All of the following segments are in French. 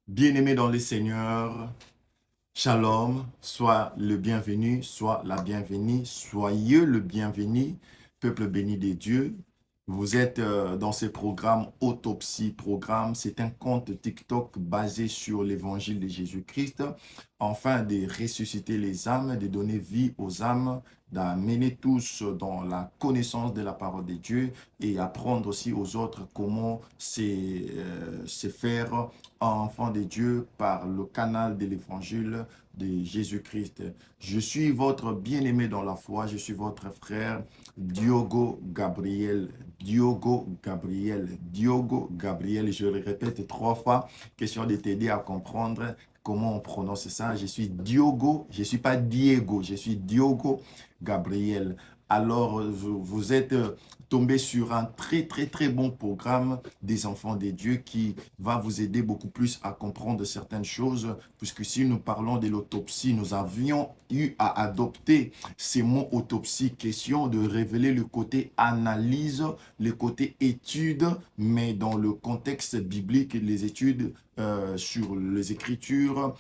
Bien-aimés dans le Seigneur, Shalom, sois le bienvenu, sois la bienvenue, soyez le bienvenu, peuple béni de Dieu. Vous êtes dans ce programme Autopsie Programme. C'est un compte TikTok basé sur l'évangile de Jésus-Christ, afin de ressusciter les âmes, de donner vie aux âmes, d'amener tous dans la connaissance de la parole de Dieu et apprendre aussi aux autres comment se faire enfant de Dieu par le canal de l'évangile de Jésus-Christ. Je suis votre bien-aimé dans la foi, je suis votre frère Diogo Gabriel. Diogo Gabriel, Diogo Gabriel, je le répète 3 fois, question de t'aider à comprendre comment on prononce ça. Je suis Diogo, je ne suis pas Diego, je suis Diogo Gabriel. Alors, vous êtes tombé sur un très bon programme des enfants de Dieu qui va vous aider beaucoup plus à comprendre certaines choses, puisque si nous parlons de l'autopsie, nous avions eu à adopter ces mots autopsie, question de révéler le côté analyse, le côté étude, mais dans le contexte biblique, les études sur les écritures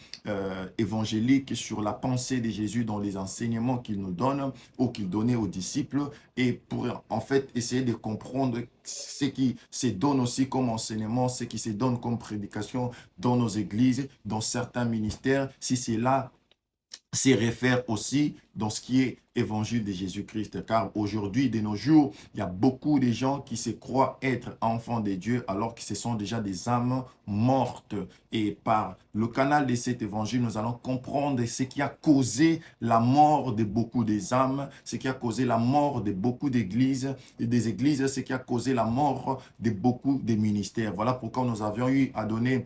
évangéliques, sur la pensée de Jésus dans les enseignements qu'il nous donne ou qu'il donnait aux disciples, et pour en fait essayer de comprendre ce qui se donne aussi comme enseignement, ce qui se donne comme prédication dans nos églises, dans certains ministères, si c'est là s'y réfère aussi dans ce qui est évangile de Jésus-Christ. Car aujourd'hui, de nos jours, il y a beaucoup de gens qui se croient être enfants de Dieu alors que ce sont déjà des âmes mortes. Et par le canal de cet évangile, nous allons comprendre ce qui a causé la mort de beaucoup des âmes, ce qui a causé la mort de beaucoup d'églises, et des églises, ce qui a causé la mort de beaucoup de ministères. Voilà pourquoi nous avions eu à donner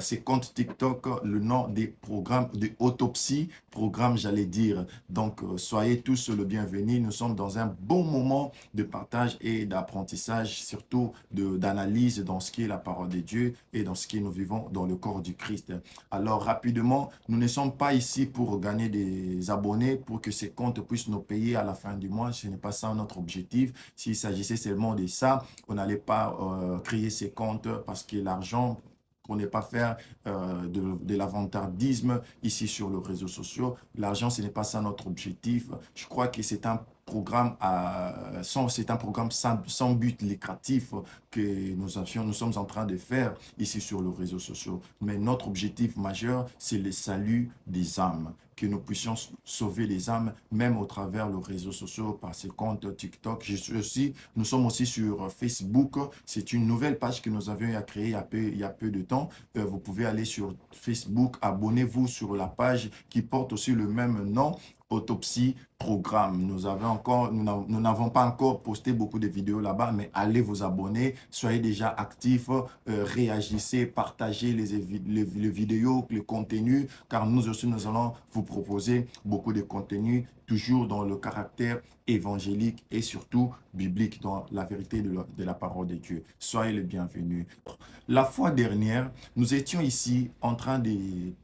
ces comptes TikTok le nom des programmes de autopsie, programme j'allais dire. Donc soyez tous le bienvenu. Nous sommes dans un bon moment de partage et d'apprentissage, surtout d'analyse dans ce qui est la parole de Dieu et dans ce que nous vivons dans le corps du Christ. Alors rapidement, nous ne sommes pas ici pour gagner des abonnés, pour que ces comptes puissent nous payer à la fin du mois. Ce n'est pas ça notre objectif. S'il s'agissait seulement de ça, on n'allait pas créer ces comptes parce que l'argent, pour ne pas faire de l'avantardisme ici sur les réseaux sociaux. L'argent, ce n'est pas ça notre objectif. Je crois que c'est un programme c'est un programme sans but lucratif que nous sommes en train de faire ici sur les réseaux sociaux. Mais notre objectif majeur, c'est le salut des âmes, que nous puissions sauver les âmes, même au travers les réseaux sociaux, par ces comptes TikTok. Nous sommes aussi sur Facebook. C'est une nouvelle page que nous avions créée il y a peu de temps. Vous pouvez aller sur Facebook, abonnez-vous sur la page qui porte aussi le même nom, Autopsie Programme. Nous n'avons pas encore posté beaucoup de vidéos là-bas, mais allez vous abonner, soyez déjà actifs, réagissez, partagez les vidéos, le contenu, car nous aussi, nous allons vous proposer beaucoup de contenu, toujours dans le caractère évangélique et surtout biblique, dans la vérité de la parole de Dieu. Soyez les bienvenus. La fois dernière, nous étions ici en train de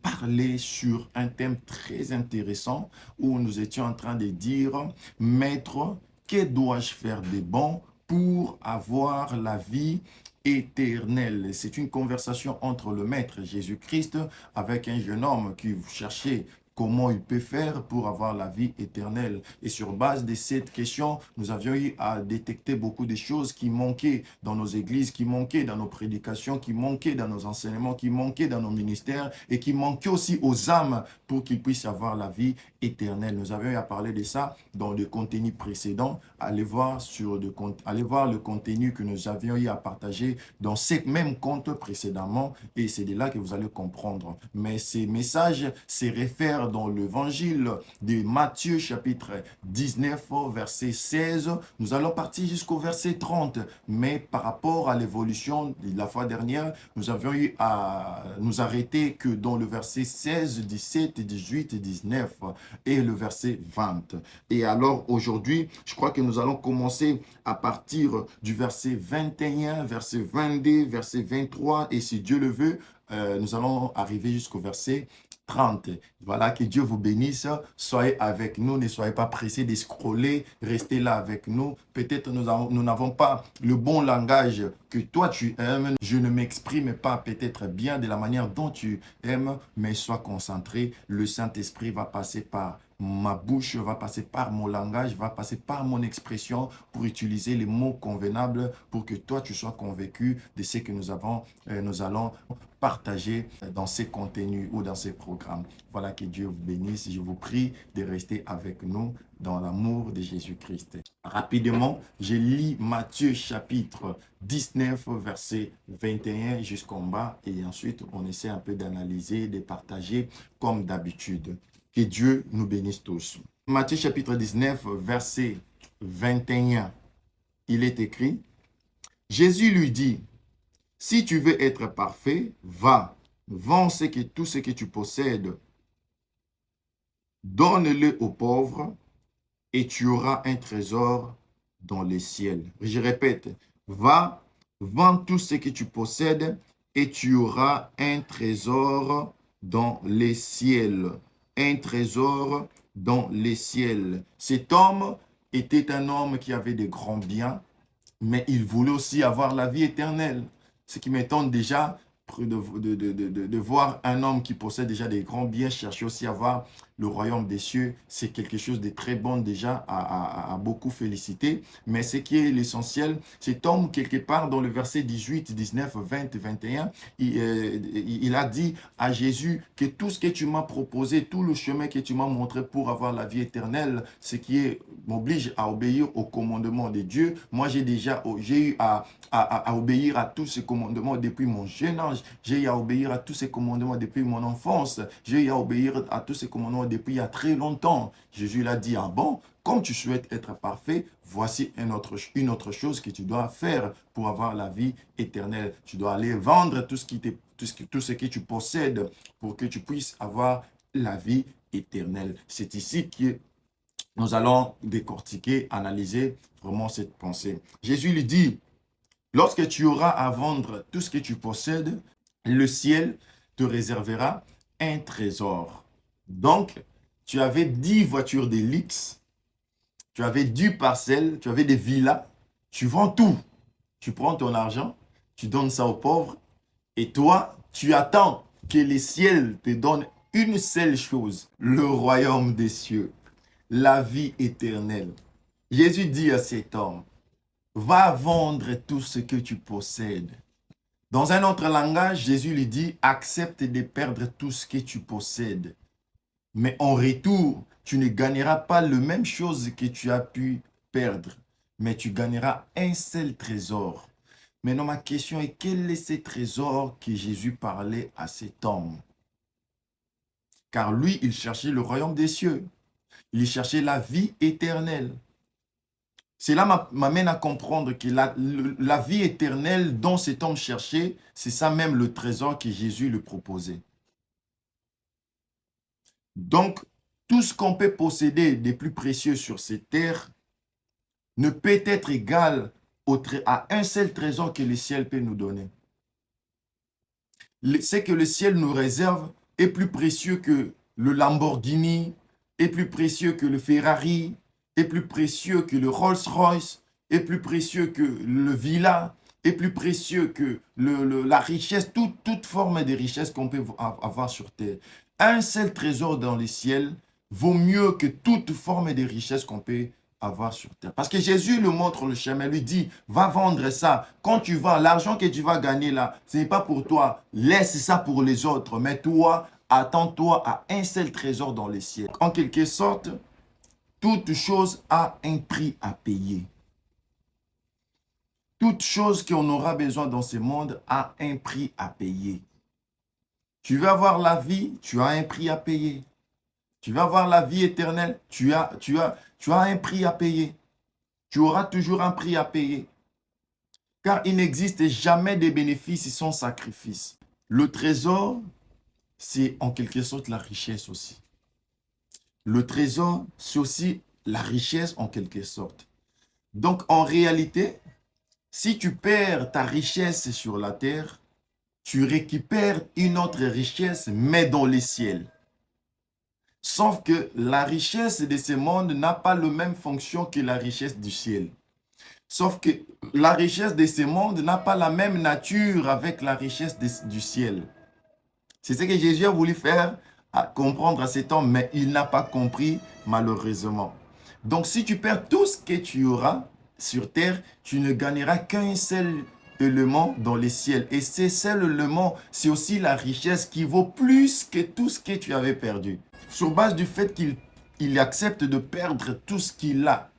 parler sur un thème très intéressant où nous étions en train de dire, Maître, que dois-je faire de bon pour avoir la vie éternelle? C'est une conversation entre le Maître Jésus-Christ avec un jeune homme qui cherchait comment il peut faire pour avoir la vie éternelle. Et sur base de cette question, nous avions eu à détecter beaucoup de choses qui manquaient dans nos églises, qui manquaient dans nos prédications, qui manquaient dans nos enseignements, qui manquaient dans nos ministères et qui manquaient aussi aux âmes pour qu'ils puissent avoir la vie éternelle. Nous avions eu à parler de ça dans le contenu précédent. Allez voir le contenu que nous avions eu à partager dans ces mêmes comptes précédemment et c'est de là que vous allez comprendre. Mais ces messages se réfèrent dans l'évangile de Matthieu chapitre 19 verset 16. Nous allons partir jusqu'au verset 30. Mais par rapport à l'évolution de la fois dernière, nous avions eu à nous arrêter que dans le verset 16, 17, 18 et 19 et le verset 20. Et alors aujourd'hui, je crois que nous allons commencer à partir du verset 21, verset 22, verset 23 et si Dieu le veut, nous allons arriver jusqu'au verset 30. Voilà, que Dieu vous bénisse. Soyez avec nous, ne soyez pas pressés de scroller, restez là avec nous. Peut-être nous n'avons pas le bon langage que toi tu aimes. Je ne m'exprime pas peut-être bien de la manière dont tu aimes, mais sois concentré. Le Saint-Esprit va passer par ma bouche, va passer par mon langage, va passer par mon expression pour utiliser les mots convenables pour que toi tu sois convaincu de ce que nous allons partager dans ces contenus ou dans ces programmes. Voilà, que Dieu vous bénisse. Je vous prie de rester avec nous dans l'amour de Jésus-Christ. Rapidement, je lis Matthieu chapitre 19, verset 21 jusqu'en bas et ensuite on essaie un peu d'analyser, de partager comme d'habitude. Que Dieu nous bénisse tous. Matthieu chapitre 19, verset 21, il est écrit, Jésus lui dit, si tu veux être parfait, va, vends tout ce que tu possèdes, donne-le aux pauvres et tu auras un trésor dans les ciels. Je répète, va, vends tout ce que tu possèdes et tu auras un trésor dans les ciels. Un trésor dans les ciels. Cet homme était un homme qui avait de grands biens, mais il voulait aussi avoir la vie éternelle. Ce qui m'étonne déjà de voir un homme qui possède déjà des grands biens chercher aussi à avoir le royaume des cieux. C'est quelque chose de très bon déjà à beaucoup féliciter. Mais ce qui est l'essentiel, cet homme quelque part dans le verset 18, 19, 20, 21, il a dit à Jésus que tout ce que tu m'as proposé, tout le chemin que tu m'as montré pour avoir la vie éternelle, ce qui m'oblige à obéir au commandement de Dieu. Moi, j'ai eu à obéir à tous ces commandements depuis mon jeune âge. J'ai eu à obéir à tous ces commandements depuis mon enfance. J'ai eu à obéir à tous ces commandements depuis il y a très longtemps. Jésus l'a dit, ah bon, comme tu souhaites être parfait, voici une autre chose que tu dois faire pour avoir la vie éternelle. Tu dois aller vendre tout ce que tu possèdes pour que tu puisses avoir la vie éternelle. C'est ici que nous allons décortiquer, analyser vraiment cette pensée. Jésus lui dit, lorsque tu auras à vendre tout ce que tu possèdes, le ciel te réservera un trésor. Donc, tu avais 10 voitures de luxe, tu avais 10 parcelles, tu avais des villas, tu vends tout. Tu prends ton argent, tu donnes ça aux pauvres et toi, tu attends que les ciels te donnent une seule chose, le royaume des cieux, la vie éternelle. Jésus dit à cet homme, va vendre tout ce que tu possèdes. Dans un autre langage, Jésus lui dit, accepte de perdre tout ce que tu possèdes. Mais en retour, tu ne gagneras pas la même chose que tu as pu perdre, mais tu gagneras un seul trésor. Maintenant, ma question est, quel est ce trésor que Jésus parlait à cet homme? Car lui, il cherchait le royaume des cieux. Il cherchait la vie éternelle. Cela m'amène à comprendre que la vie éternelle dont cet homme cherchait, c'est ça même le trésor que Jésus lui proposait. Donc, tout ce qu'on peut posséder de plus précieux sur cette terre ne peut être égal à un seul trésor que le ciel peut nous donner. Ce que le ciel nous réserve est plus précieux que le Lamborghini, est plus précieux que le Ferrari, est plus précieux que le Rolls-Royce, est plus précieux que le villa, est plus précieux que la richesse, toute forme de richesse qu'on peut avoir sur terre. Un seul trésor dans le ciel vaut mieux que toute forme de richesse qu'on peut avoir sur terre. Parce que Jésus lui montre le chemin, lui dit, va vendre ça. Quand tu vends, l'argent que tu vas gagner là, ce n'est pas pour toi. Laisse ça pour les autres. Mais toi, attends-toi à un seul trésor dans les cieux. En quelque sorte, toute chose a un prix à payer. Toute chose qu'on aura besoin dans ce monde a un prix à payer. Tu veux avoir la vie, tu as un prix à payer. Tu veux avoir la vie éternelle, tu as un prix à payer. Tu auras toujours un prix à payer. Car il n'existe jamais de bénéfices sans sacrifice. Le trésor, c'est en quelque sorte la richesse aussi. Le trésor, c'est aussi la richesse en quelque sorte. Donc, en réalité, si tu perds ta richesse sur la terre, tu récupères une autre richesse, mais dans les ciels. Sauf que la richesse de ce monde n'a pas la même fonction que la richesse du ciel. Sauf que la richesse de ce monde n'a pas la même nature avec la richesse du ciel. C'est ce que Jésus a voulu faire comprendre à cet homme, mais il n'a pas compris malheureusement. Donc si tu perds tout ce que tu auras sur terre, tu ne gagneras qu'un seul élément dans les ciels. Et ce seul élément, c'est aussi la richesse qui vaut plus que tout ce que tu avais perdu. Sur base du fait qu'il accepte de perdre tout ce qu'il a,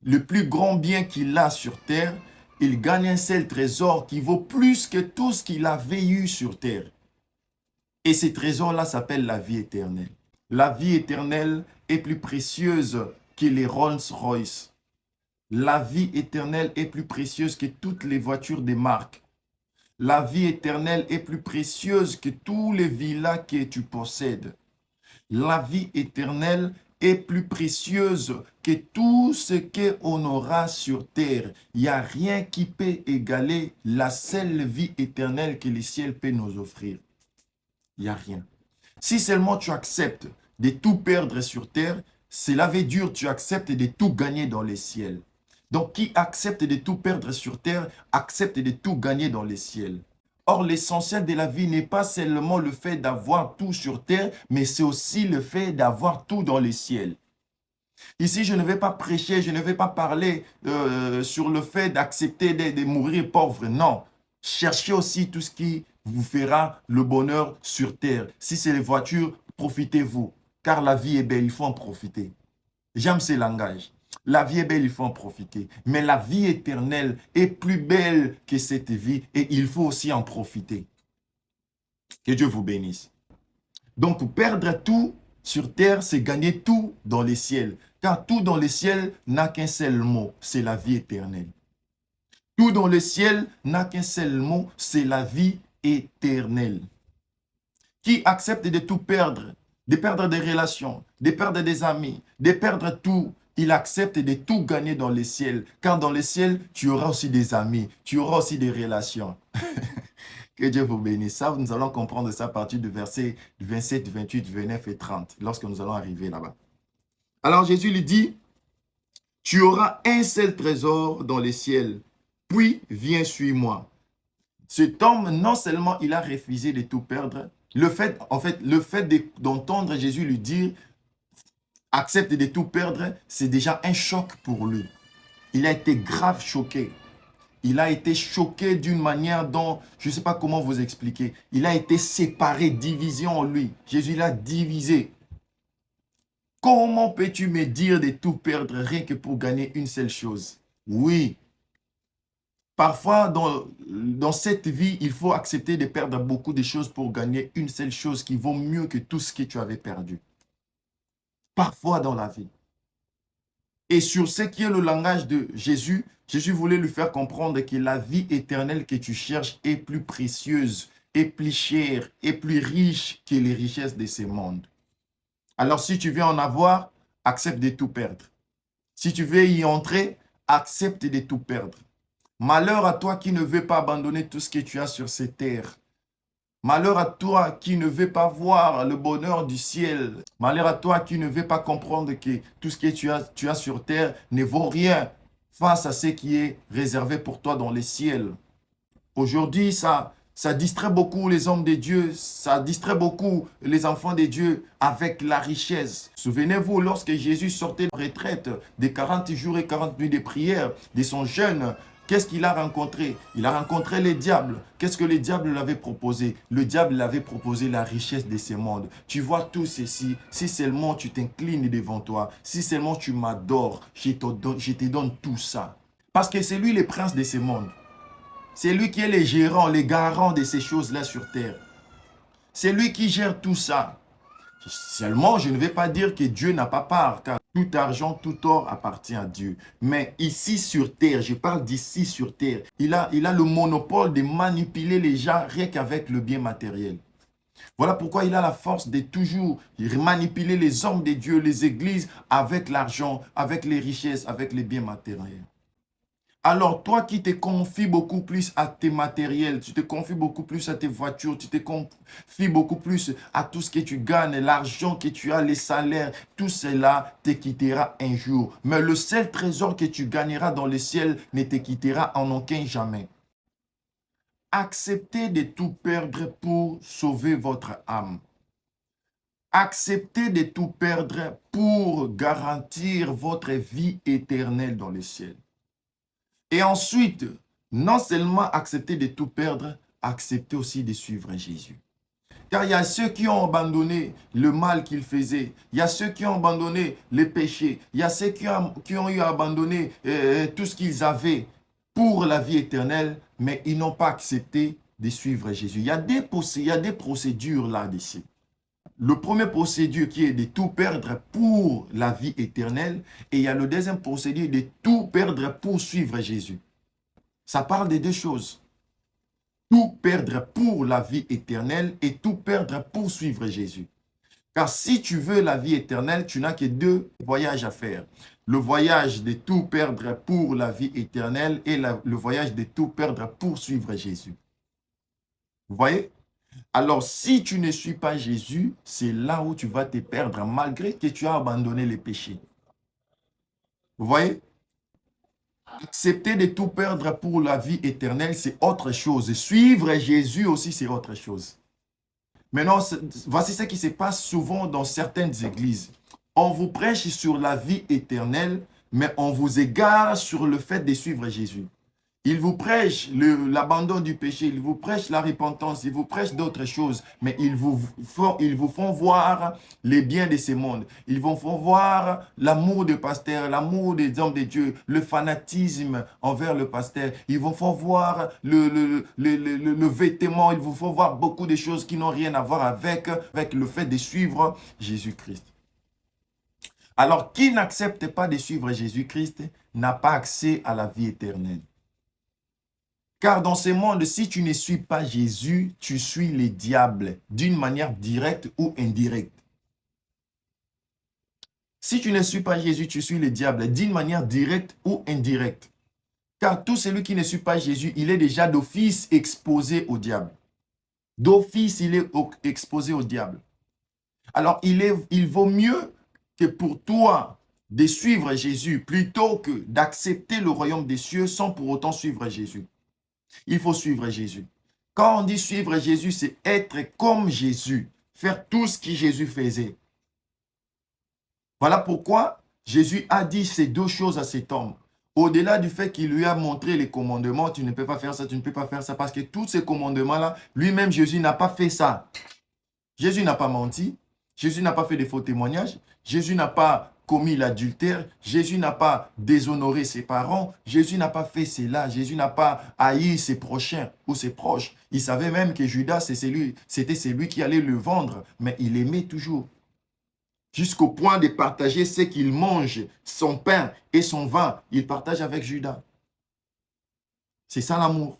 le plus grand bien qu'il a sur terre, il gagne un seul trésor qui vaut plus que tout ce qu'il avait eu sur terre. Et ce trésor-là s'appelle la vie éternelle. La vie éternelle est plus précieuse que les Rolls-Royce. La vie éternelle est plus précieuse que toutes les voitures des marques. La vie éternelle est plus précieuse que tous les villas que tu possèdes. La vie éternelle est plus précieuse que tout ce qu'on aura sur terre. Il n'y a rien qui peut égaler la seule vie éternelle que le ciel peut nous offrir. Il n'y a rien. Si seulement tu acceptes de tout perdre sur terre, cela veut dire que tu acceptes de tout gagner dans les ciels. Donc, qui accepte de tout perdre sur terre, accepte de tout gagner dans les ciels. Or, l'essentiel de la vie n'est pas seulement le fait d'avoir tout sur terre, mais c'est aussi le fait d'avoir tout dans les ciels. Ici, je ne vais pas prêcher, je ne vais pas parler sur le fait d'accepter de mourir pauvre. Non, cherchez aussi tout ce qui vous fera le bonheur sur terre. Si c'est les voitures, profitez-vous, car la vie est belle, il faut en profiter. J'aime ces langages. La vie est belle, il faut en profiter. Mais la vie éternelle est plus belle que cette vie et il faut aussi en profiter. Que Dieu vous bénisse. Donc, perdre tout sur terre, c'est gagner tout dans les ciels. Car tout dans les ciels n'a qu'un seul mot, c'est la vie éternelle. Tout dans le ciel n'a qu'un seul mot, c'est la vie éternelle. Qui accepte de tout perdre, de perdre des relations, de perdre des amis, de perdre tout, il accepte de tout gagner dans le ciel. Car dans le ciel, tu auras aussi des amis, tu auras aussi des relations. Que Dieu vous bénisse. Ça, nous allons comprendre ça à partir du verset 27, 28, 29 et 30, lorsque nous allons arriver là-bas. Alors Jésus lui dit, tu auras un seul trésor dans les ciels, puis viens, suis-moi. Cet homme, non seulement il a refusé de tout perdre, le fait d'entendre Jésus lui dire, accepte de tout perdre, c'est déjà un choc pour lui. Il a été grave choqué. Il a été choqué d'une manière dont, je ne sais pas comment vous expliquer, il a été séparé, division en lui. Jésus l'a divisé. Comment peux-tu me dire de tout perdre rien que pour gagner une seule chose? Oui. Parfois, dans cette vie, il faut accepter de perdre beaucoup de choses pour gagner une seule chose qui vaut mieux que tout ce que tu avais perdu. Parfois dans la vie. Et sur ce qui est le langage de Jésus, Jésus voulait lui faire comprendre que la vie éternelle que tu cherches est plus précieuse, est plus chère, est plus riche que les richesses de ce monde. Alors si tu veux en avoir, accepte de tout perdre. Si tu veux y entrer, accepte de tout perdre. Malheur à toi qui ne veux pas abandonner tout ce que tu as sur cette terre. Malheur à toi qui ne veut pas voir le bonheur du ciel. Malheur à toi qui ne veut pas comprendre que tout ce que tu as sur terre ne vaut rien face à ce qui est réservé pour toi dans les ciels. Aujourd'hui, ça distrait beaucoup les hommes de Dieu, ça distrait beaucoup les enfants de Dieu avec la richesse. Souvenez-vous, lorsque Jésus sortait de retraite des 40 jours et 40 nuits de prière, de son jeûne, qu'est-ce qu'il a rencontré? Il a rencontré le diable. Qu'est-ce que le diable lui avait proposé? Le diable lui avait proposé la richesse de ce monde. Tu vois tout ceci, si seulement tu t'inclines devant toi, si seulement tu m'adores, je te donne tout ça. Parce que c'est lui le prince de ce monde. C'est lui qui est le gérant, le garant de ces choses-là sur terre. C'est lui qui gère tout ça. Seulement, je ne vais pas dire que Dieu n'a pas part, car tout argent, tout or appartient à Dieu. Mais ici sur terre, je parle d'ici sur terre, il a le monopole de manipuler les gens rien qu'avec le bien matériel. Voilà pourquoi il a la force de toujours manipuler les hommes de Dieu, les églises, avec l'argent, avec les richesses, avec les biens matériels. Alors, toi qui te confies beaucoup plus à tes matériels, tu te confies beaucoup plus à tes voitures, tu te confies beaucoup plus à tout ce que tu gagnes, l'argent que tu as, les salaires, tout cela te quittera un jour. Mais le seul trésor que tu gagneras dans le ciel ne te quittera en aucun jamais. Acceptez de tout perdre pour sauver votre âme. Acceptez de tout perdre pour garantir votre vie éternelle dans le ciel. Et ensuite, non seulement accepter de tout perdre, accepter aussi de suivre Jésus. Car il y a ceux qui ont abandonné le mal qu'ils faisaient. Il y a ceux qui ont abandonné les péchés. Il y a ceux qui ont eu abandonné tout ce qu'ils avaient pour la vie éternelle, mais ils n'ont pas accepté de suivre Jésus. Il y a des procédures là-dessus. Le premier procédure qui est de tout perdre pour la vie éternelle, et il y a le deuxième procédure de tout perdre pour suivre Jésus. Ça parle de deux choses. Tout perdre pour la vie éternelle et tout perdre pour suivre Jésus. Car si tu veux la vie éternelle, tu n'as que deux voyages à faire. Le voyage de tout perdre pour la vie éternelle et le voyage de tout perdre pour suivre Jésus. Vous voyez? Alors, si tu ne suis pas Jésus, c'est là où tu vas te perdre malgré que tu as abandonné les péchés. Vous voyez? Accepter de tout perdre pour la vie éternelle, c'est autre chose. Suivre Jésus aussi, c'est autre chose. Maintenant, voici ce qui se passe souvent dans certaines églises. On vous prêche sur la vie éternelle, mais on vous égare sur le fait de suivre Jésus. Il vous prêche l'abandon du péché, il vous prêche la repentance, il vous prêche d'autres choses, mais ils vous font voir les biens de ce monde. Ils vous font voir l'amour du pasteur, l'amour des hommes de Dieu, le fanatisme envers le pasteur. Ils vous font voir le vêtement, ils vous font voir beaucoup de choses qui n'ont rien à voir avec le fait de suivre Jésus-Christ. Alors, qui n'accepte pas de suivre Jésus-Christ n'a pas accès à la vie éternelle. Car dans ce monde, si tu ne suis pas Jésus, tu suis le diable d'une manière directe ou indirecte. Si tu ne suis pas Jésus, tu suis le diable d'une manière directe ou indirecte. Car tout celui qui ne suit pas Jésus, il est déjà d'office exposé au diable. D'office, il est exposé au diable. Alors, il vaut mieux que pour toi de suivre Jésus plutôt que d'accepter le royaume des cieux sans pour autant suivre Jésus. Il faut suivre Jésus. Quand on dit suivre Jésus, c'est être comme Jésus, faire tout ce que Jésus faisait. Voilà pourquoi Jésus a dit ces deux choses à cet homme. Au-delà du fait qu'il lui a montré les commandements, tu ne peux pas faire ça, tu ne peux pas faire ça, parce que tous ces commandements-là, lui-même Jésus n'a pas fait ça. Jésus n'a pas menti, Jésus n'a pas fait de faux témoignages, Jésus n'a pas commis l'adultère, Jésus n'a pas déshonoré ses parents, Jésus n'a pas fait cela, Jésus n'a pas haï ses prochains ou ses proches. Il savait même que Judas, c'était celui qui allait le vendre, mais il aimait toujours. Jusqu'au point de partager ce qu'il mange, son pain et son vin, il partage avec Judas. C'est ça l'amour.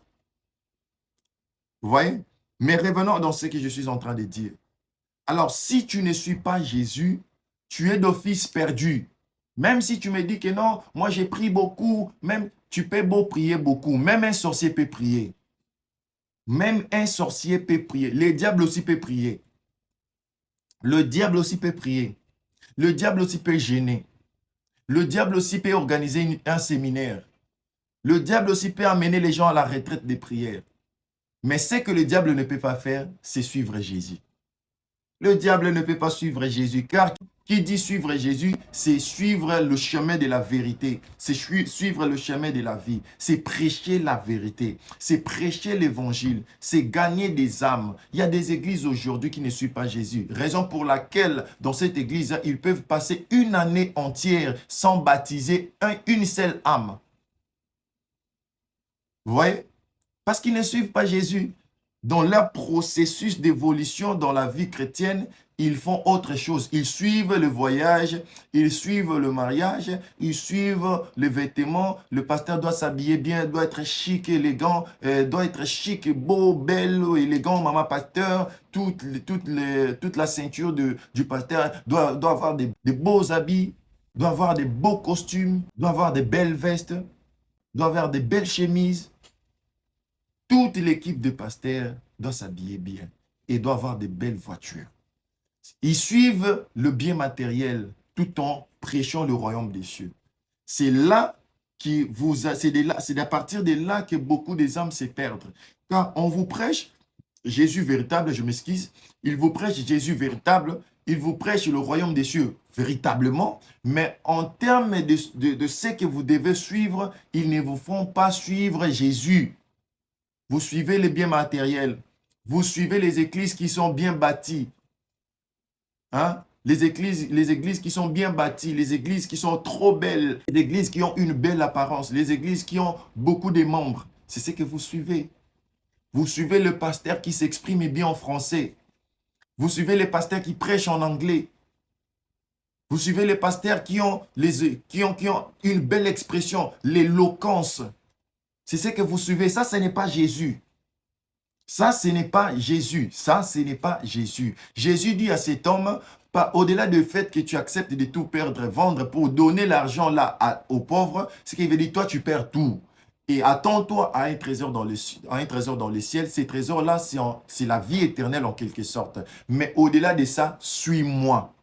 Vous voyez? Mais revenons dans ce que je suis en train de dire. Alors, si tu ne suis pas Jésus, tu es d'office perdu. Même si tu me dis que non, moi j'ai prié beaucoup, même tu peux beau prier beaucoup, même un sorcier peut prier. Même un sorcier peut prier. Le diable aussi peut prier. Le diable aussi peut prier. Le diable aussi peut gêner. Le diable aussi peut organiser un séminaire. Le diable aussi peut amener les gens à la retraite des prières. Mais ce que le diable ne peut pas faire, c'est suivre Jésus. Le diable ne peut pas suivre Jésus, car qui dit suivre Jésus, c'est suivre le chemin de la vérité, c'est suivre le chemin de la vie, c'est prêcher la vérité, c'est prêcher l'évangile, c'est gagner des âmes. Il y a des églises aujourd'hui qui ne suivent pas Jésus, raison pour laquelle dans cette église, ils peuvent passer une année entière sans baptiser une seule âme. Vous voyez? Parce qu'ils ne suivent pas Jésus. Dans leur processus d'évolution dans la vie chrétienne, ils font autre chose. Ils suivent le voyage, ils suivent le mariage, ils suivent les vêtements. Le pasteur doit s'habiller bien, doit être chic, élégant, doit être chic, beau, belle, élégant, maman pasteur. Toute la ceinture du pasteur doit avoir des beaux habits, doit avoir des beaux costumes, doit avoir des belles vestes. doit avoir des belles chemises. Toute l'équipe de pasteurs doit s'habiller bien et doit avoir des belles voitures. Ils suivent le bien matériel tout en prêchant le royaume des cieux. C'est là c'est à partir de là que beaucoup des âmes se perdent. Car on vous prêche Jésus véritable, je m'excuse, il vous prêche Jésus véritable, il vous prêche le royaume des cieux véritablement, mais en termes de ce que vous devez suivre, ils ne vous font pas suivre Jésus. Vous suivez les biens matériels, vous suivez les églises qui sont bien bâties, hein? Les églises qui sont bien bâties, les églises qui sont trop belles, les églises qui ont une belle apparence, les églises qui ont beaucoup de membres. C'est ce que vous suivez. Vous suivez le pasteur qui s'exprime bien en français. Vous suivez les pasteurs qui prêchent en anglais. Vous suivez les pasteurs qui ont une belle expression, l'éloquence. C'est ce que vous suivez. Ça, ce n'est pas Jésus. Ça, ce n'est pas Jésus. Ça, ce n'est pas Jésus. Jésus dit à cet homme, au-delà du fait que tu acceptes de tout perdre, vendre pour donner l'argent là aux pauvres, ce qui veut dire, toi, tu perds tout. Et attends-toi à un trésor dans le ciel. Ces trésors-là, c'est la vie éternelle en quelque sorte. Mais au-delà de ça, suis-moi.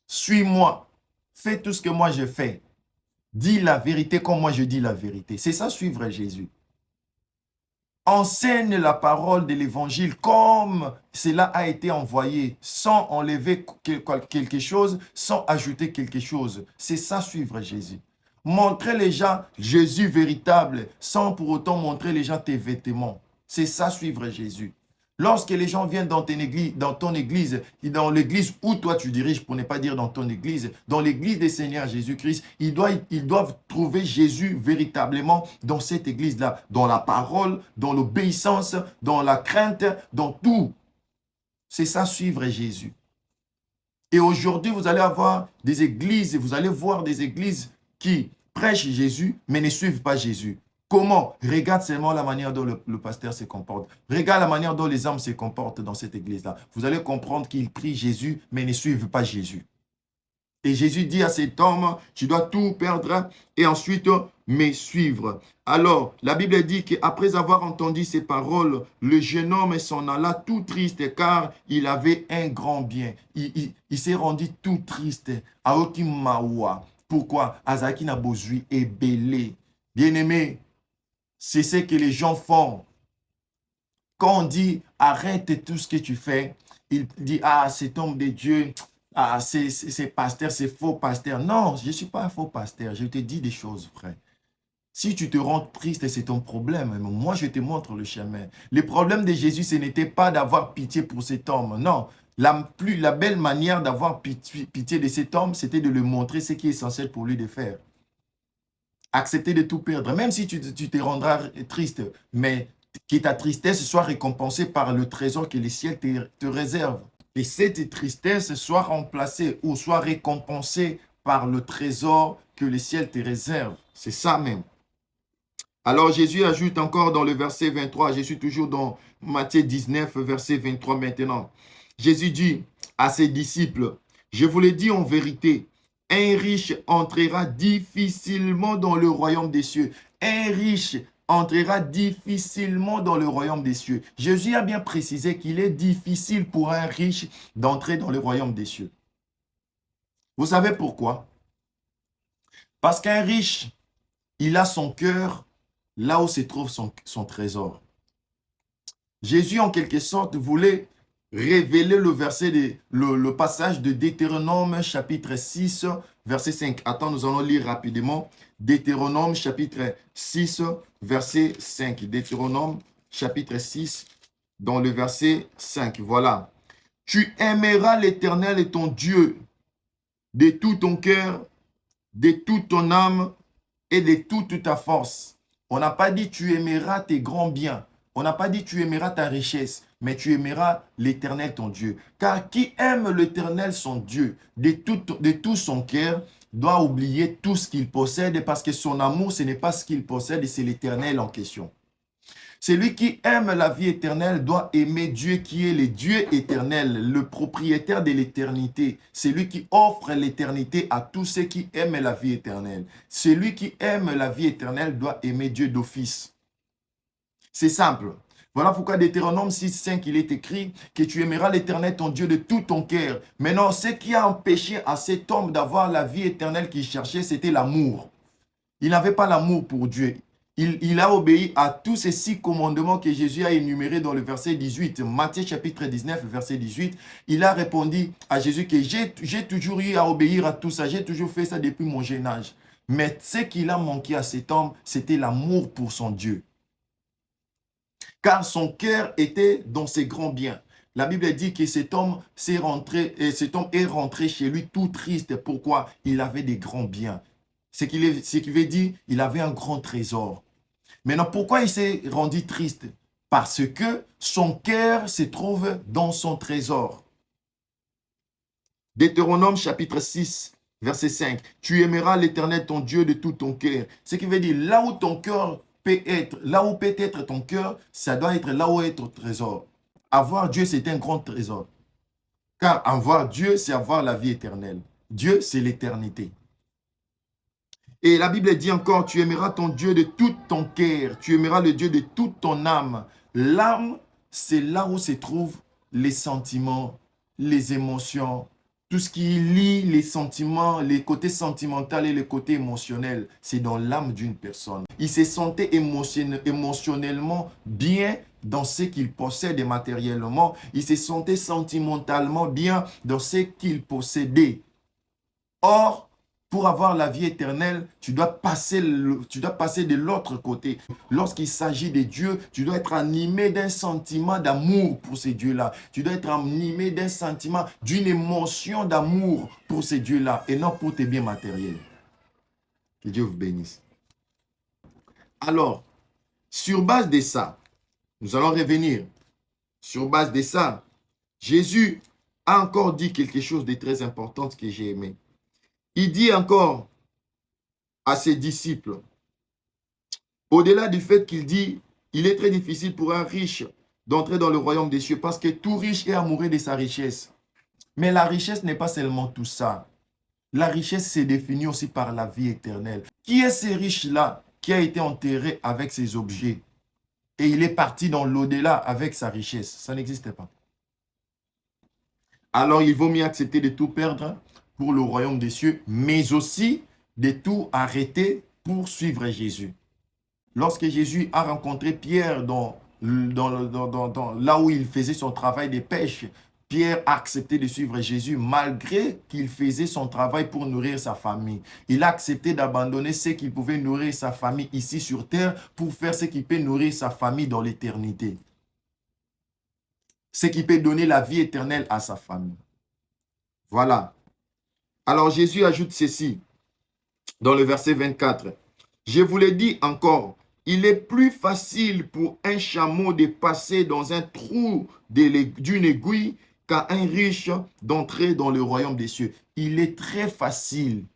Suis-moi. Fais tout ce que moi je fais. Dis la vérité comme moi je dis la vérité. C'est ça, suivre Jésus. Enseigne la parole de l'évangile comme cela a été envoyé, sans enlever quelque chose, sans ajouter quelque chose. C'est ça, suivre Jésus. Montrer les gens Jésus véritable, sans pour autant montrer les gens tes vêtements. C'est ça, suivre Jésus. Lorsque les gens viennent dans ton église, dans l'église où toi tu diriges, pour ne pas dire dans ton église, dans l'église des Seigneurs Jésus-Christ, ils doivent trouver Jésus véritablement dans cette église-là, dans la parole, dans l'obéissance, dans la crainte, dans tout. C'est ça, suivre Jésus. Et aujourd'hui, vous allez avoir des églises, vous allez voir des églises qui prêchent Jésus, mais ne suivent pas Jésus. Comment? Regarde seulement la manière dont le pasteur se comporte. Regarde la manière dont les âmes se comportent dans cette église-là. Vous allez comprendre qu'ils prient Jésus, mais ne suivent pas Jésus. Et Jésus dit à cet homme, tu dois tout perdre et ensuite me suivre. Alors, la Bible dit qu'après avoir entendu ces paroles, le jeune homme s'en alla tout triste car il avait un grand bien. Il s'est rendu tout triste. Aoki mawa. Pourquoi? Azaki Nabozui est belé. Bien-aimé, c'est ce que les gens font. Quand on dit arrête tout ce que tu fais, il dit ah, cet homme de Dieu, ah, c'est pasteur, c'est faux pasteur. Non, je ne suis pas un faux pasteur. Je te dis des choses, frère. Si tu te rends triste, c'est ton problème. Moi, je te montre le chemin. Le problème de Jésus, ce n'était pas d'avoir pitié pour cet homme. Non, la belle manière d'avoir pitié de cet homme, c'était de lui montrer ce qui est essentiel pour lui de faire. Accepter de tout perdre, même si tu te rendras triste, mais que ta tristesse soit récompensée par le trésor que le ciel te réserve. Et cette tristesse soit remplacée ou soit récompensée par le trésor que le ciel te réserve. C'est ça même. Alors Jésus ajoute encore dans le verset 23, je suis toujours dans Matthieu 19, verset 23 maintenant. Jésus dit à ses disciples, je vous le dis en vérité, un riche entrera difficilement dans le royaume des cieux. Un riche entrera difficilement dans le royaume des cieux. Jésus a bien précisé qu'il est difficile pour un riche d'entrer dans le royaume des cieux. Vous savez pourquoi? Parce qu'un riche, il a son cœur là où se trouve son trésor. Jésus, en quelque sorte, voulait révéler le passage de Deutéronome chapitre 6, verset 5. Attends, nous allons lire rapidement. Deutéronome chapitre 6, verset 5. Deutéronome chapitre 6, dans le verset 5. Voilà. Tu aimeras l'Éternel et ton Dieu de tout ton cœur, de toute ton âme et de toute ta force. On n'a pas dit tu aimeras tes grands biens. On n'a pas dit tu aimeras ta richesse, mais tu aimeras l'Éternel ton Dieu. Car qui aime l'Éternel son Dieu de tout son cœur doit oublier tout ce qu'il possède parce que son amour, ce n'est pas ce qu'il possède, c'est l'Éternel en question. Celui qui aime la vie éternelle doit aimer Dieu qui est le Dieu éternel, le propriétaire de l'éternité. Celui qui offre l'éternité à tous ceux qui aiment la vie éternelle. Celui qui aime la vie éternelle doit aimer Dieu d'office. C'est simple. Voilà pourquoi Deutéronome 6,5, il est écrit que tu aimeras l'Éternel, ton Dieu, de tout ton cœur. Maintenant, ce qui a empêché à cet homme d'avoir la vie éternelle qu'il cherchait, c'était l'amour. Il n'avait pas l'amour pour Dieu. Il a obéi à tous ces 6 commandements que Jésus a énumérés dans le verset 18. Matthieu chapitre 19, verset 18. Il a répondu à Jésus que j'ai toujours eu à obéir à tout ça. J'ai toujours fait ça depuis mon jeune âge. Mais ce qu'il a manqué à cet homme, c'était l'amour pour son Dieu. Car son cœur était dans ses grands biens. La Bible dit que cet homme est rentré chez lui tout triste. Pourquoi? Il avait des grands biens. Ce qui veut dire il avait un grand trésor. Maintenant, pourquoi il s'est rendu triste? Parce que son cœur se trouve dans son trésor. Deutéronome chapitre 6, verset 5. Tu aimeras l'Éternel ton Dieu de tout ton cœur. Ce qui veut dire là où ton cœur peut être, là où peut être ton cœur, ça doit être là où est ton trésor. Avoir Dieu, c'est un grand trésor. Car avoir Dieu, c'est avoir la vie éternelle. Dieu, c'est l'éternité. Et la Bible dit encore, tu aimeras ton Dieu de tout ton cœur, tu aimeras le Dieu de toute ton âme. L'âme, c'est là où se trouvent les sentiments, les émotions, tout ce qui lie les sentiments, les côtés sentimentaux et les côtés émotionnels. C'est dans l'âme d'une personne. Il se sentait émotionnellement bien dans ce qu'il possède matériellement. Il se sentait sentimentalement bien dans ce qu'il possédait. Or, pour avoir la vie éternelle, tu dois passer de l'autre côté. Lorsqu'il s'agit de Dieu, tu dois être animé d'un sentiment d'amour pour ces dieux-là. Tu dois être animé d'un sentiment, d'une émotion d'amour pour ces dieux-là et non pour tes biens matériels. Que Dieu vous bénisse. Alors, sur base de ça, nous allons revenir. Sur base de ça, Jésus a encore dit quelque chose de très important que j'ai aimé. Il dit encore à ses disciples, au-delà du fait qu'il dit, il est très difficile pour un riche d'entrer dans le royaume des cieux parce que tout riche est amoureux de sa richesse. Mais la richesse n'est pas seulement tout ça. La richesse s'est définie aussi par la vie éternelle. Qui est ce riche-là qui a été enterré avec ses objets et il est parti dans l'au-delà avec sa richesse? Ça n'existe pas. Alors il vaut mieux accepter de tout perdre pour le royaume des cieux, mais aussi de tout arrêter pour suivre Jésus. Lorsque Jésus a rencontré Pierre là où il faisait son travail de pêche, Pierre a accepté de suivre Jésus malgré qu'il faisait son travail pour nourrir sa famille. Il a accepté d'abandonner ce qui pouvait nourrir sa famille ici sur terre pour faire ce qui peut nourrir sa famille dans l'éternité. Ce qui peut donner la vie éternelle à sa famille. Voilà. Alors Jésus ajoute ceci dans le verset 24. Je vous l'ai dit encore, il est plus facile pour un chameau de passer dans un trou d'une aiguille qu'à un riche d'entrer dans le royaume des cieux. Il est très facile.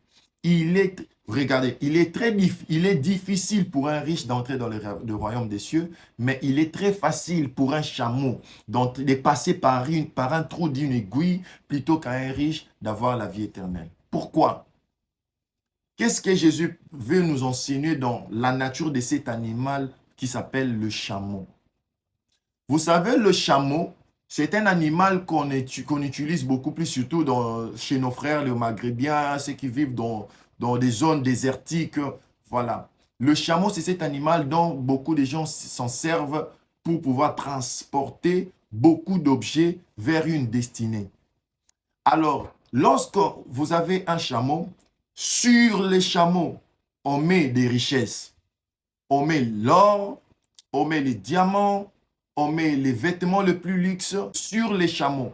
Regardez, il est difficile pour un riche d'entrer dans le royaume des cieux, mais il est très facile pour un chameau de passer par un trou d'une aiguille plutôt qu'à un riche d'avoir la vie éternelle. Pourquoi? Qu'est-ce que Jésus veut nous enseigner dans la nature de cet animal qui s'appelle le chameau? Vous savez, le chameau, c'est un animal qu'on utilise beaucoup plus, surtout chez nos frères les Maghrébiens, ceux qui vivent dans des zones désertiques. Voilà. Le chameau, c'est cet animal dont beaucoup de gens s'en servent pour pouvoir transporter beaucoup d'objets vers une destinée. Alors, lorsque vous avez un chameau, sur les chameaux, on met des richesses. On met l'or, on met les diamants, on met les vêtements les plus luxe sur les chameaux.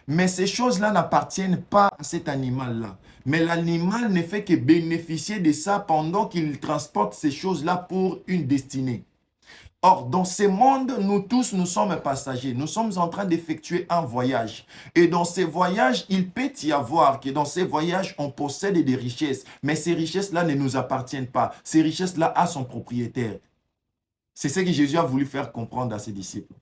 Mais ces choses-là n'appartiennent pas à cet animal-là. Mais l'animal ne fait que bénéficier de ça pendant qu'il transporte ces choses-là pour une destinée. Or, dans ce monde, nous tous, nous sommes passagers. Nous sommes en train d'effectuer un voyage. Et dans ces voyages, il peut y avoir que dans ces voyages, on possède des richesses. Mais ces richesses-là ne nous appartiennent pas. Ces richesses-là a son propriétaire. C'est ce que Jésus a voulu faire comprendre à ses disciples.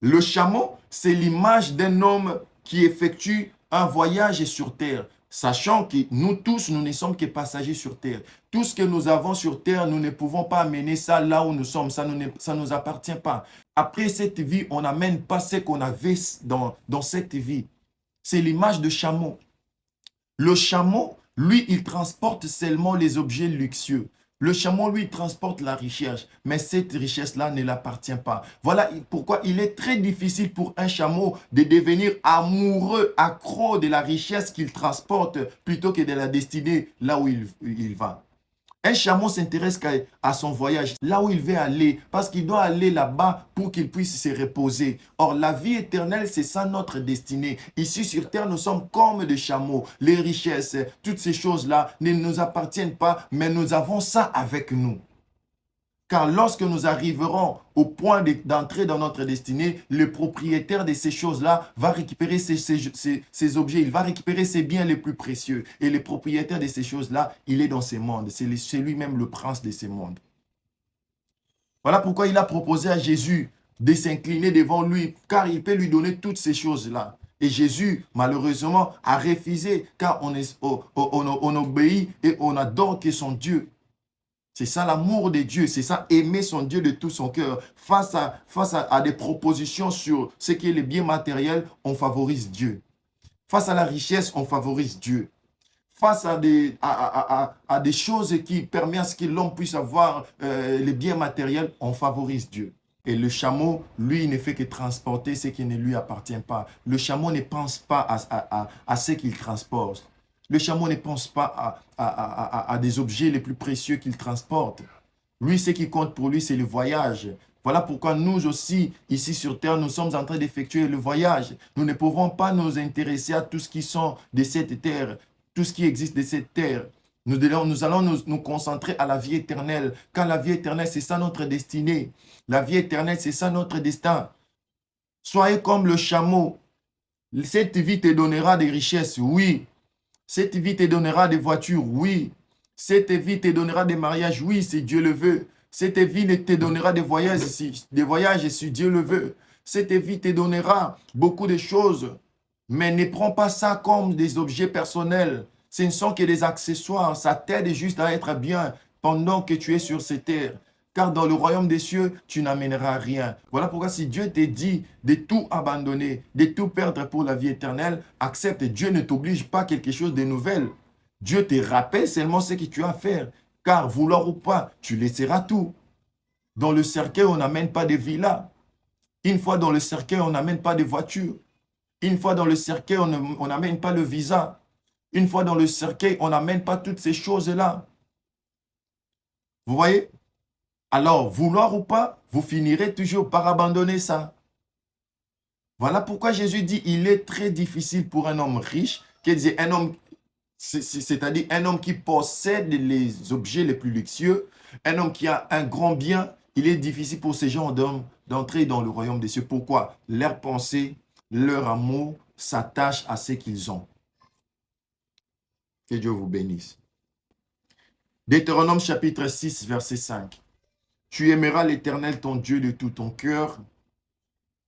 Le chameau, c'est l'image d'un homme qui effectue un voyage sur terre, sachant que nous tous, nous ne sommes que passagers sur terre. Tout ce que nous avons sur terre, nous ne pouvons pas amener ça là où nous sommes. Ça ne nous appartient pas. Après cette vie, on n'amène pas ce qu'on avait dans cette vie. C'est l'image de chameau. Le chameau, lui, il transporte seulement les objets luxueux. Le chameau, lui, transporte la richesse, mais cette richesse-là ne l'appartient pas. Voilà pourquoi il est très difficile pour un chameau de devenir amoureux, accro de la richesse qu'il transporte plutôt que de la destinée là où il va. Un chameau s'intéresse à son voyage, là où il veut aller, parce qu'il doit aller là-bas pour qu'il puisse se reposer. Or, la vie éternelle, c'est ça notre destinée. Ici sur terre, nous sommes comme des chameaux. Les richesses, toutes ces choses-là ne nous appartiennent pas, mais nous avons ça avec nous. Car lorsque nous arriverons au point d'entrer dans notre destinée, le propriétaire de ces choses-là va récupérer ces objets, il va récupérer ses biens les plus précieux. Et le propriétaire de ces choses-là, il est dans ces mondes. C'est lui-même le prince de ces mondes. Voilà pourquoi il a proposé à Jésus de s'incliner devant lui, car il peut lui donner toutes ces choses-là. Et Jésus, malheureusement, a refusé, car on obéit et on adore que son Dieu. C'est ça l'amour de Dieu, c'est ça aimer son Dieu de tout son cœur. Face à des propositions sur ce qui est le bien matériel, on favorise Dieu. Face à la richesse, on favorise Dieu. Face à des choses qui permettent à ce que l'homme puisse avoir les biens matériels, on favorise Dieu. Et le chameau, lui, ne fait que transporter ce qui ne lui appartient pas. Le chameau ne pense pas à ce qu'il transporte. Le chameau ne pense pas à des objets les plus précieux qu'il transporte. Lui, ce qui compte pour lui, c'est le voyage. Voilà pourquoi nous aussi, ici sur Terre, nous sommes en train d'effectuer le voyage. Nous ne pouvons pas nous intéresser à tout ce qui sont de cette terre, tout ce qui existe de cette terre. Nous allons nous concentrer à la vie éternelle, car la vie éternelle, c'est ça notre destinée. La vie éternelle, c'est ça notre destin. Soyez comme le chameau. Cette vie te donnera des richesses, oui. Cette vie te donnera des voitures, oui. Cette vie te donnera des mariages, oui, si Dieu le veut. Cette vie te donnera des voyages, si Dieu le veut. Cette vie te donnera beaucoup de choses. Mais ne prends pas ça comme des objets personnels. Ce ne sont que des accessoires. Ça t'aide juste à être bien pendant que tu es sur cette terre. Car dans le royaume des cieux, tu n'amèneras rien. Voilà pourquoi si Dieu te dit de tout abandonner, de tout perdre pour la vie éternelle, accepte. Dieu ne t'oblige pas à quelque chose de nouvel. Dieu te rappelle seulement ce que tu as à faire. Car vouloir ou pas, tu laisseras tout. Dans le cercueil, on n'amène pas de villas. Une fois dans le cercueil, on n'amène pas de voitures. Une fois dans le cercueil, on n'amène pas le visa. Une fois dans le cercueil, on n'amène pas toutes ces choses-là. Vous voyez? Alors, vouloir ou pas, vous finirez toujours par abandonner ça. Voilà pourquoi Jésus dit, il est très difficile pour un homme riche, c'est-à-dire un homme qui possède les objets les plus luxueux, un homme qui a un grand bien, il est difficile pour ces gens d'entrer dans le royaume des cieux. Pourquoi? Leur pensée, leur amour s'attachent à ce qu'ils ont. Que Dieu vous bénisse. Deutéronome chapitre 6, verset 5. Tu aimeras l'Éternel ton Dieu de tout ton cœur,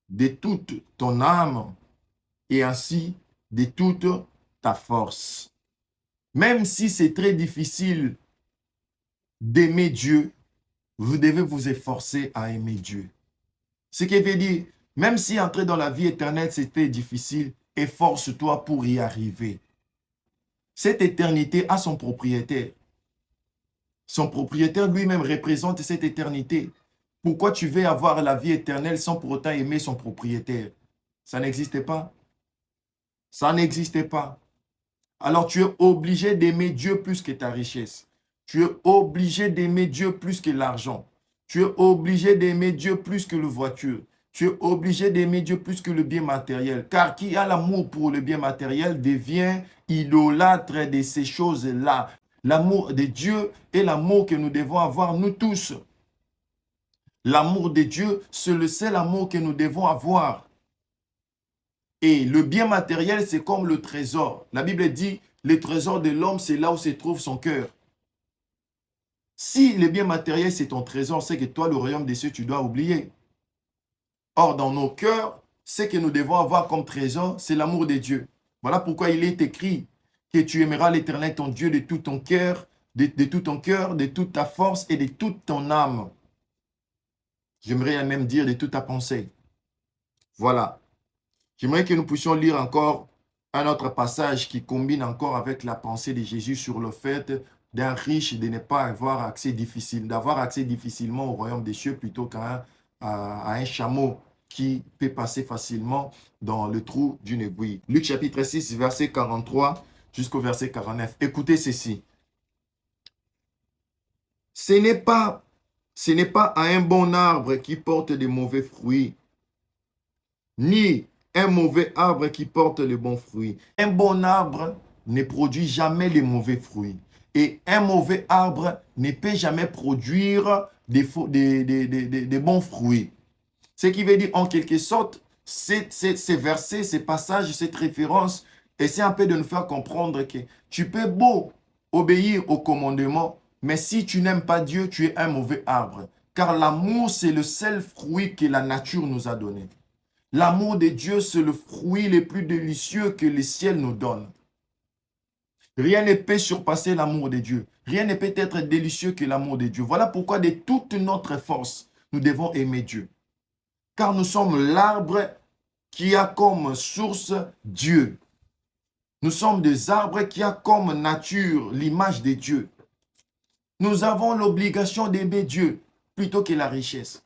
de toute ton âme, et ainsi de toute ta force. Même si c'est très difficile d'aimer Dieu, vous devez vous efforcer à aimer Dieu. Ce qui veut dire, même si entrer dans la vie éternelle, c'était difficile, efforce-toi pour y arriver. Cette éternité a son propriétaire. Son propriétaire lui-même représente cette éternité. Pourquoi tu veux avoir la vie éternelle sans pour autant aimer son propriétaire? Ça n'existe pas. Ça n'existe pas. Alors tu es obligé d'aimer Dieu plus que ta richesse. Tu es obligé d'aimer Dieu plus que l'argent. Tu es obligé d'aimer Dieu plus que la voiture. Tu es obligé d'aimer Dieu plus que le bien matériel. Car qui a l'amour pour le bien matériel devient idolâtre de ces choses-là. L'amour de Dieu est l'amour que nous devons avoir, nous tous. L'amour de Dieu, c'est le seul amour que nous devons avoir. Et le bien matériel, c'est comme le trésor. La Bible dit, le trésor de l'homme, c'est là où se trouve son cœur. Si les biens matériels, c'est ton trésor, c'est que toi, le royaume des cieux, tu dois oublier. Or, dans nos cœurs, ce que nous devons avoir comme trésor, c'est l'amour de Dieu. Voilà pourquoi il est écrit que tu aimeras l'Éternel, ton Dieu, de tout ton cœur, de tout ton cœur, de toute ta force et de toute ton âme. J'aimerais même dire de toute ta pensée. Voilà. J'aimerais que nous puissions lire encore un autre passage qui combine encore avec la pensée de Jésus sur le fait d'un riche de ne pas avoir accès difficile, d'avoir accès difficilement au royaume des cieux plutôt qu'à un chameau qui peut passer facilement dans le trou d'une aiguille. Luc chapitre 6, verset 43 jusqu'au verset 49. Écoutez ceci. Ce n'est pas à un bon arbre qui porte de mauvais fruits, ni un mauvais arbre qui porte les bons fruits. Un bon arbre ne produit jamais les mauvais fruits. Et un mauvais arbre ne peut jamais produire des bons fruits. Ce qui veut dire en quelque sorte, ces versets, ces passages, cette référence, essaient un peu de nous faire comprendre que tu peux beau obéir au commandement, mais si tu n'aimes pas Dieu, tu es un mauvais arbre. Car l'amour, c'est le seul fruit que la nature nous a donné. L'amour de Dieu, c'est le fruit le plus délicieux que le ciel nous donne. Rien ne peut surpasser l'amour de Dieu. Rien ne peut être délicieux que l'amour de Dieu. Voilà pourquoi de toute notre force, nous devons aimer Dieu. Car nous sommes l'arbre qui a comme source Dieu. Nous sommes des arbres qui a comme nature l'image de Dieu. Nous avons l'obligation d'aimer Dieu plutôt que la richesse.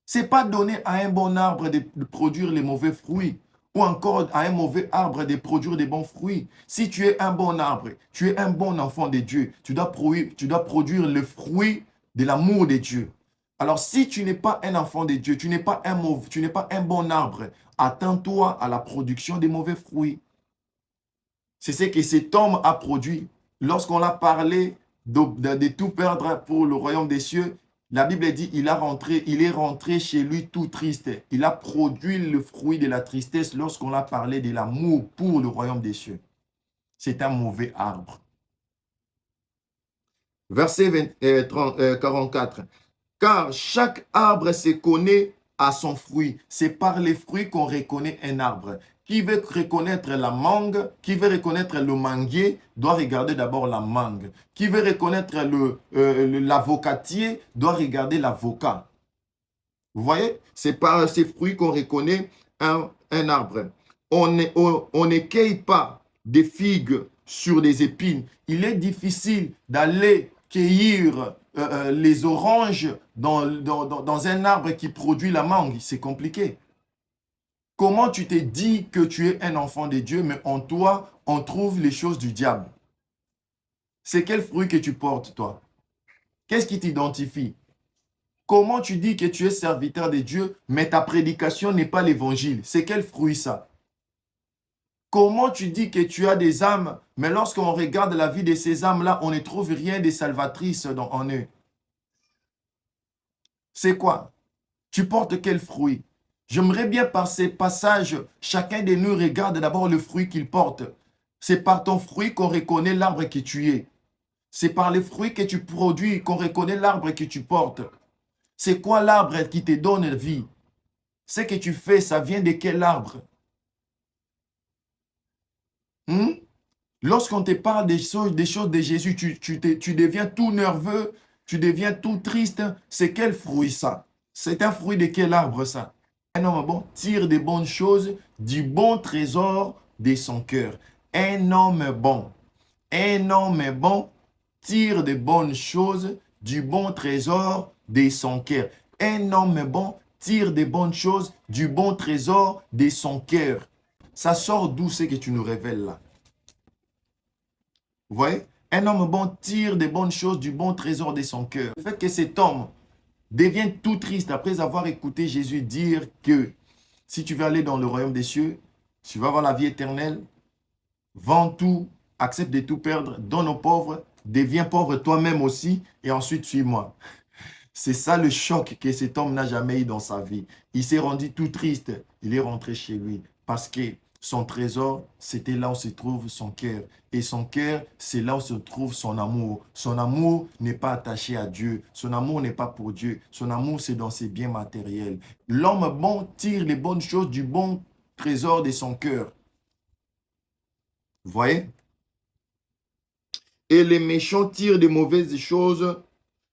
Ce n'est pas donné à un bon arbre de produire les mauvais fruits ou encore à un mauvais arbre de produire des bons fruits. Si tu es un bon arbre, tu es un bon enfant de Dieu, tu dois produire le fruit de l'amour de Dieu. Alors si tu n'es pas un enfant de Dieu, tu n'es pas un bon arbre, attends-toi à la production des mauvais fruits. C'est ce que cet homme a produit. Lorsqu'on a parlé de tout perdre pour le royaume des cieux, la Bible dit il est rentré chez lui tout triste. Il a produit le fruit de la tristesse lorsqu'on a parlé de l'amour pour le royaume des cieux. C'est un mauvais arbre. Verset 44. Car chaque arbre se connaît à son fruit. C'est par les fruits qu'on reconnaît un arbre. Qui veut reconnaître la mangue, qui veut reconnaître le manguier, doit regarder d'abord la mangue. Qui veut reconnaître l'avocatier, doit regarder l'avocat. Vous voyez, c'est par ces fruits qu'on reconnaît un arbre. On ne cueille pas des figues sur des épines. Il est difficile d'aller cueillir les oranges dans un arbre qui produit la mangue. C'est compliqué. Comment tu te dis que tu es un enfant de Dieu, mais en toi, on trouve les choses du diable? C'est quel fruit que tu portes, toi? Qu'est-ce qui t'identifie? Comment tu dis que tu es serviteur de Dieu, mais ta prédication n'est pas l'évangile? C'est quel fruit ça? Comment tu dis que tu as des âmes, mais lorsqu'on regarde la vie de ces âmes-là, on ne trouve rien de salvatrice en eux? C'est quoi? Tu portes quel fruit? J'aimerais bien par ces passages, chacun de nous regarde d'abord le fruit qu'il porte. C'est par ton fruit qu'on reconnaît l'arbre que tu es. C'est par les fruits que tu produis qu'on reconnaît l'arbre que tu portes. C'est quoi l'arbre qui te donne vie? Ce que tu fais, ça vient de quel arbre? Lorsqu'on te parle des choses de Jésus, tu deviens tout nerveux, tu deviens tout triste. C'est quel fruit ça? C'est un fruit de quel arbre ça? Un homme bon tire des bonnes choses du bon trésor de son cœur. Un homme bon tire des bonnes choses du bon trésor de son cœur. Un homme bon tire des bonnes choses du bon trésor de son cœur. Ça sort d'où ce que tu nous révèles là? Vous voyez? Un homme bon tire des bonnes choses du bon trésor de son cœur. Le fait que cet homme devient tout triste après avoir écouté Jésus dire que si tu veux aller dans le royaume des cieux, tu vas avoir la vie éternelle, vends tout, accepte de tout perdre, donne aux pauvres, deviens pauvre toi-même aussi et ensuite suis-moi. C'est ça le choc que cet homme n'a jamais eu dans sa vie. Il s'est rendu tout triste, il est rentré chez lui parce que Son trésor, c'était là où se trouve son cœur. Et son cœur, c'est là où se trouve son amour. Son amour n'est pas attaché à Dieu. Son amour n'est pas pour Dieu. Son amour, c'est dans ses biens matériels. L'homme bon tire les bonnes choses du bon trésor de son cœur. Vous voyez? Et les méchants tirent des mauvaises choses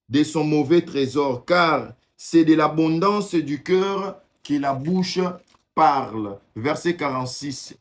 de son mauvais trésor, car c'est de l'abondance du cœur que la bouche parle. Verset 46.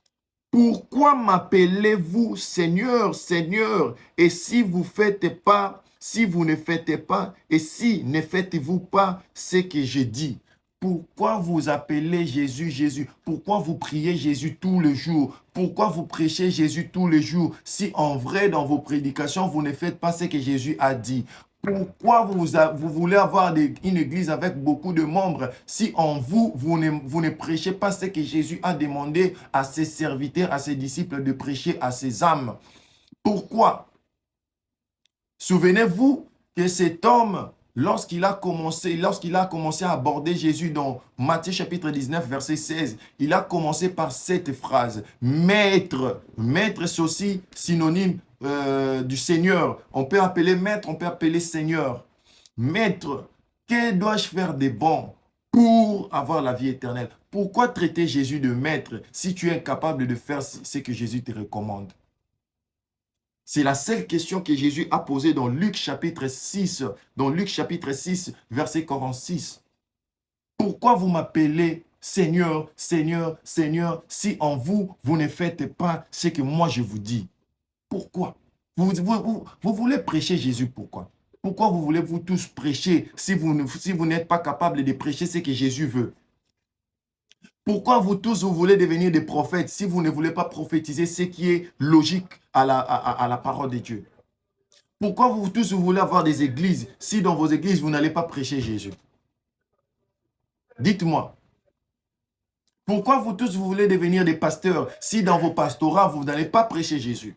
Pourquoi m'appelez-vous Seigneur, Seigneur, et si vous faites pas, si vous ne faites pas, et si ne faites-vous pas ce que je dis? Pourquoi vous appelez Jésus, Jésus? Pourquoi vous priez Jésus tous les jours? Pourquoi vous prêchez Jésus tous les jours? Si en vrai, dans vos prédications, vous ne faites pas ce que Jésus a dit. Pourquoi vous voulez avoir une église avec beaucoup de membres si en vous, vous ne prêchez pas ce que Jésus a demandé à ses serviteurs, à ses disciples de prêcher à ses âmes? Pourquoi? Souvenez-vous que cet homme, lorsqu'il a commencé à aborder Jésus dans Matthieu chapitre 19, verset 16, il a commencé par cette phrase. Maître, maître c'est aussi synonyme du Seigneur. On peut appeler maître, on peut appeler Seigneur. Maître, que dois-je faire de bon pour avoir la vie éternelle? Pourquoi traiter Jésus de maître si tu es incapable de faire ce que Jésus te recommande? C'est la seule question que Jésus a posée dans Luc chapitre 6, verset 46. Pourquoi vous m'appelez Seigneur, Seigneur, Seigneur, si en vous, vous ne faites pas ce que moi je vous dis? Pourquoi? Vous voulez prêcher Jésus, pourquoi? Pourquoi vous voulez vous tous prêcher si vous n'êtes pas capable de prêcher ce que Jésus veut? Pourquoi vous tous, vous voulez devenir des prophètes si vous ne voulez pas prophétiser ce qui est logique à la parole de Dieu? Pourquoi vous tous, vous voulez avoir des églises si dans vos églises, vous n'allez pas prêcher Jésus? Dites-moi. Pourquoi vous tous, vous voulez devenir des pasteurs si dans vos pastorats, vous n'allez pas prêcher Jésus?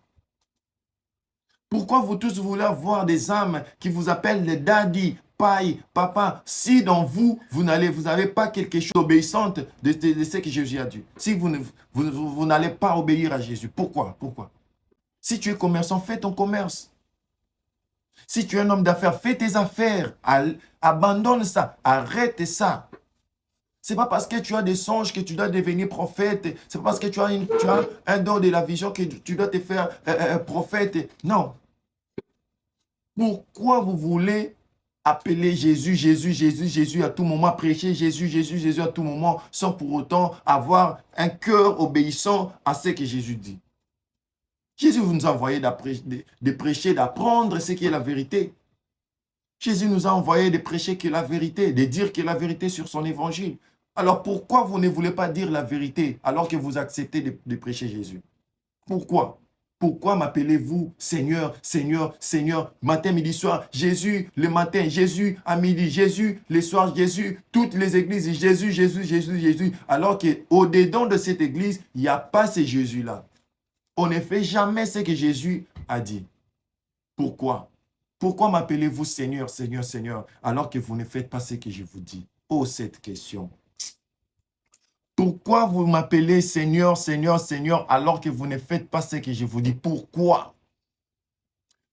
Pourquoi vous tous, vous voulez avoir des âmes qui vous appellent les daddy, paille, papa, si dans vous, vous n'avez pas quelque chose d'obéissante de ce que Jésus a dit? Si vous n'allez pas obéir à Jésus, pourquoi? Pourquoi? Si tu es commerçant, fais ton commerce. Si tu es un homme d'affaires, fais tes affaires. Abandonne ça, arrête ça. Ce n'est pas parce que tu as des songes que tu dois devenir prophète. Ce n'est pas parce que tu as un don de la vision que tu dois te faire prophète. Non. Pourquoi vous voulez appeler Jésus, Jésus, Jésus, Jésus à tout moment, prêcher Jésus, Jésus, Jésus à tout moment, sans pour autant avoir un cœur obéissant à ce que Jésus dit? Jésus nous a envoyé de prêcher, d'apprendre ce qui est la vérité. Jésus nous a envoyé de prêcher que la vérité, de dire que la vérité sur son évangile. Alors pourquoi vous ne voulez pas dire la vérité alors que vous acceptez de prêcher Jésus? Pourquoi? Pourquoi m'appelez-vous Seigneur, Seigneur, Seigneur, matin, midi, soir? Jésus le matin, Jésus à midi, Jésus le soir, Jésus, toutes les églises, Jésus, Jésus, Jésus, Jésus. Alors qu'au-dedans de cette église, il n'y a pas ce Jésus-là. On ne fait jamais ce que Jésus a dit. Pourquoi? Pourquoi m'appelez-vous Seigneur, Seigneur, Seigneur, alors que vous ne faites pas ce que je vous dis? Oh, cette question. Pourquoi vous m'appelez Seigneur, Seigneur, Seigneur, alors que vous ne faites pas ce que je vous dis? Pourquoi?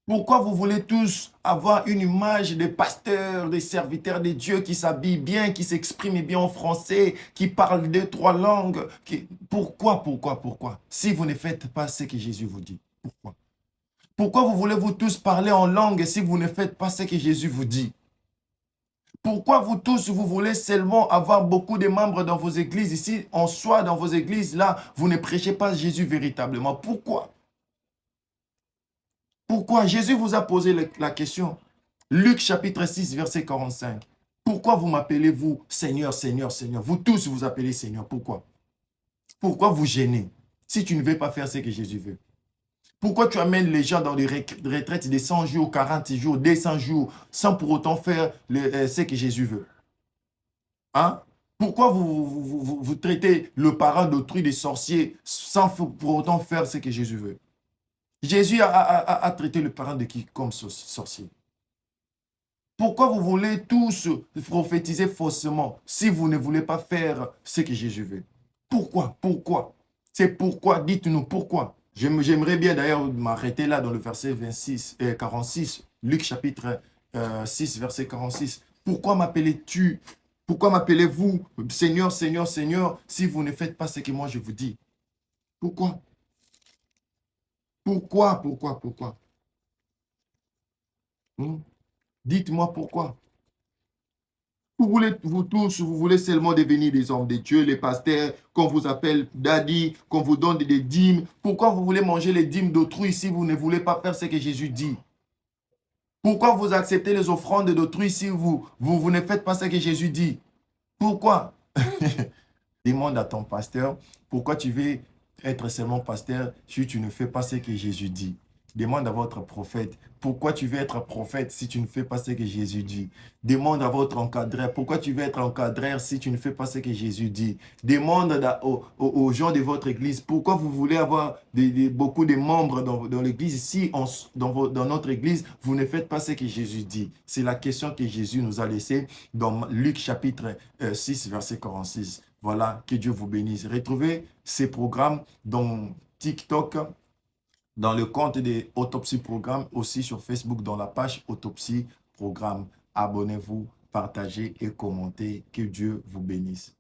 Pourquoi vous voulez tous avoir une image de pasteurs, de serviteurs de Dieu qui s'habillent bien, qui s'expriment bien en français, qui parlent 2-3 langues? Pourquoi? Si vous ne faites pas ce que Jésus vous dit, pourquoi? Pourquoi vous voulez vous tous parler en langue si vous ne faites pas ce que Jésus vous dit? Pourquoi vous tous, vous voulez seulement avoir beaucoup de membres dans vos églises? Ici, en soi, dans vos églises, là, vous ne prêchez pas Jésus véritablement. Pourquoi? Pourquoi? Jésus vous a posé la question. Luc chapitre 6, verset 45. Pourquoi vous m'appelez-vous Seigneur, Seigneur, Seigneur? Vous tous vous appelez Seigneur. Pourquoi? Pourquoi vous gênez si tu ne veux pas faire ce que Jésus veut? Pourquoi tu amènes les gens dans des retraites de 100 jours, 40 jours, 200 jours, sans pour autant faire ce que Jésus veut? Hein? Pourquoi vous traitez le parent d'autrui de sorcier sans pour autant faire ce que Jésus veut? Jésus a traité le parent de qui comme sorcier? Pourquoi vous voulez tous prophétiser faussement si vous ne voulez pas faire ce que Jésus veut? Pourquoi? C'est pourquoi, dites-nous pourquoi. J'aimerais bien d'ailleurs m'arrêter là dans le verset 46, Luc chapitre 6, verset 46. Pourquoi m'appelez-tu, pourquoi m'appelez-vous Seigneur, Seigneur, Seigneur, si vous ne faites pas ce que moi je vous dis? Pourquoi? Pourquoi? Hmm? Dites-moi pourquoi. Vous tous, vous voulez seulement devenir des hommes de Dieu, les pasteurs, qu'on vous appelle daddy, qu'on vous donne des dîmes. Pourquoi vous voulez manger les dîmes d'autrui si vous ne voulez pas faire ce que Jésus dit? Pourquoi vous acceptez les offrandes d'autrui si vous ne faites pas ce que Jésus dit? Pourquoi? Demande à ton pasteur pourquoi tu veux être seulement pasteur si tu ne fais pas ce que Jésus dit. Demande à votre prophète pourquoi tu veux être prophète si tu ne fais pas ce que Jésus dit. Demande à votre encadreur pourquoi tu veux être encadreur si tu ne fais pas ce que Jésus dit. Demande aux gens de votre église pourquoi vous voulez avoir beaucoup de membres dans l'église si dans notre église vous ne faites pas ce que Jésus dit. C'est la question que Jésus nous a laissée dans Luc chapitre 6 verset 46. Voilà, que Dieu vous bénisse. Retrouvez ces programmes dans TikTok, dans le compte des Autopsie Programme, aussi sur Facebook, dans la page Autopsie Programme. Abonnez-vous, partagez et commentez. Que Dieu vous bénisse.